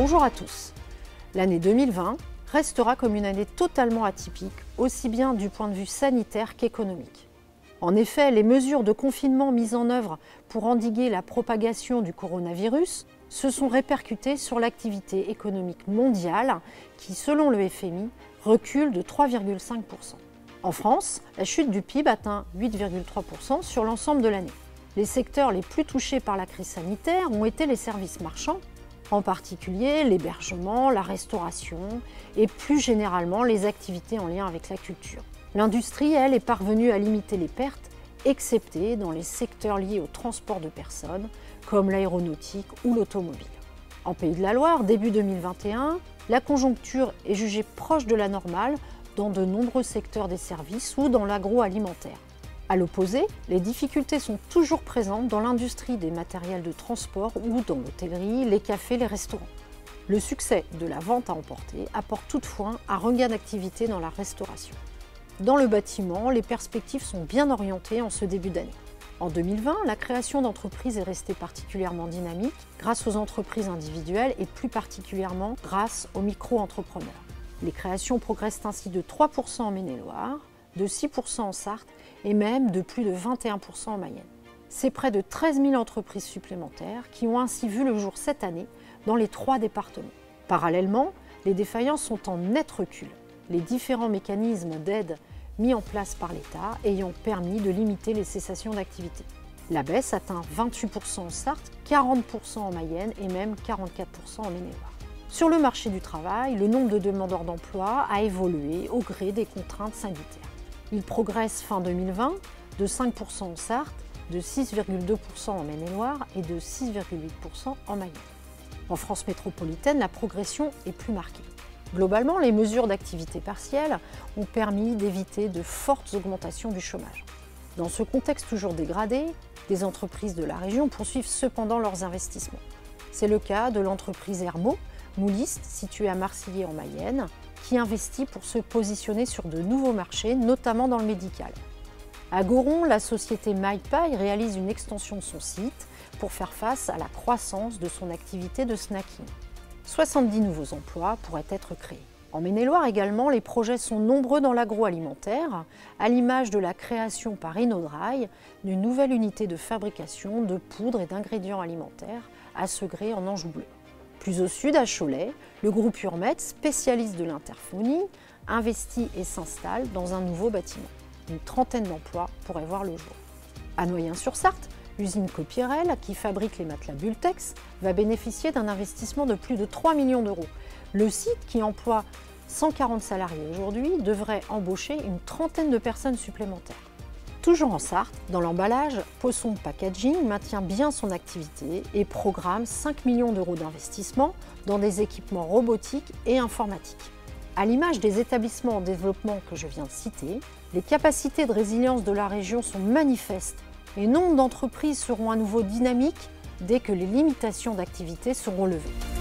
Bonjour à tous. L'année 2020 restera comme une année totalement atypique, aussi bien du point de vue sanitaire qu'économique. En effet, les mesures de confinement mises en œuvre pour endiguer la propagation du coronavirus se sont répercutées sur l'activité économique mondiale qui, selon le FMI, recule de 3,5%. En France, la chute du PIB atteint 8,3% sur l'ensemble de l'année. Les secteurs les plus touchés par la crise sanitaire ont été les services marchands, en particulier l'hébergement, la restauration et plus généralement les activités en lien avec la culture. L'industrie, elle, est parvenue à limiter les pertes, excepté dans les secteurs liés au transport de personnes, comme l'aéronautique ou l'automobile. En Pays de la Loire, début 2021, la conjoncture est jugée proche de la normale dans de nombreux secteurs des services ou dans l'agroalimentaire. À l'opposé, les difficultés sont toujours présentes dans l'industrie des matériels de transport ou dans l'hôtellerie, les cafés, les restaurants. Le succès de la vente à emporter apporte toutefois un regain d'activité dans la restauration. Dans le bâtiment, les perspectives sont bien orientées en ce début d'année. En 2020, la création d'entreprises est restée particulièrement dynamique grâce aux entreprises individuelles et plus particulièrement grâce aux micro-entrepreneurs. Les créations progressent ainsi de 3% en Maine-et-Loire, de 6% en Sarthe et même de plus de 21% en Mayenne. C'est près de 13 000 entreprises supplémentaires qui ont ainsi vu le jour cette année dans les 3 départements. Parallèlement, les défaillances sont en net recul, les différents mécanismes d'aide mis en place par l'État ayant permis de limiter les cessations d'activité. La baisse atteint 28% en Sarthe, 40% en Mayenne et même 44% en Maine-et-Loire. Sur le marché du travail, le nombre de demandeurs d'emploi a évolué au gré des contraintes sanitaires. Il progresse fin 2020 de 5% en Sarthe, de 6,2% en Maine-et-Loire et de 6,8% en Mayenne. En France métropolitaine, la progression est plus marquée. Globalement, les mesures d'activité partielle ont permis d'éviter de fortes augmentations du chômage. Dans ce contexte toujours dégradé, des entreprises de la région poursuivent cependant leurs investissements. C'est le cas de l'entreprise Hermo, mouliste, située à Marcilly en Mayenne, qui investit pour se positionner sur de nouveaux marchés, notamment dans le médical. À Goron, la société MyPie réalise une extension de son site pour faire face à la croissance de son activité de snacking. 70 nouveaux emplois pourraient être créés. En Maine-et-Loire également, les projets sont nombreux dans l'agroalimentaire, à l'image de la création par Inodry d'une nouvelle unité de fabrication de poudre et d'ingrédients alimentaires à Segré en Anjou bleu. Plus au sud, à Cholet, le groupe Urmet, spécialiste de l'interphonie, investit et s'installe dans un nouveau bâtiment. Une trentaine d'emplois pourraient voir le jour. À Noyen-sur-Sarthe, l'usine Copierel, qui fabrique les matelas Bultex, va bénéficier d'un investissement de plus de 3 millions d'euros. Le site, qui emploie 140 salariés aujourd'hui, devrait embaucher une trentaine de personnes supplémentaires. Toujours en Sarthe, dans l'emballage, Poisson Packaging maintient bien son activité et programme 5 millions d'euros d'investissement dans des équipements robotiques et informatiques. À l'image des établissements en développement que je viens de citer, les capacités de résilience de la région sont manifestes et nombre d'entreprises seront à nouveau dynamiques dès que les limitations d'activité seront levées.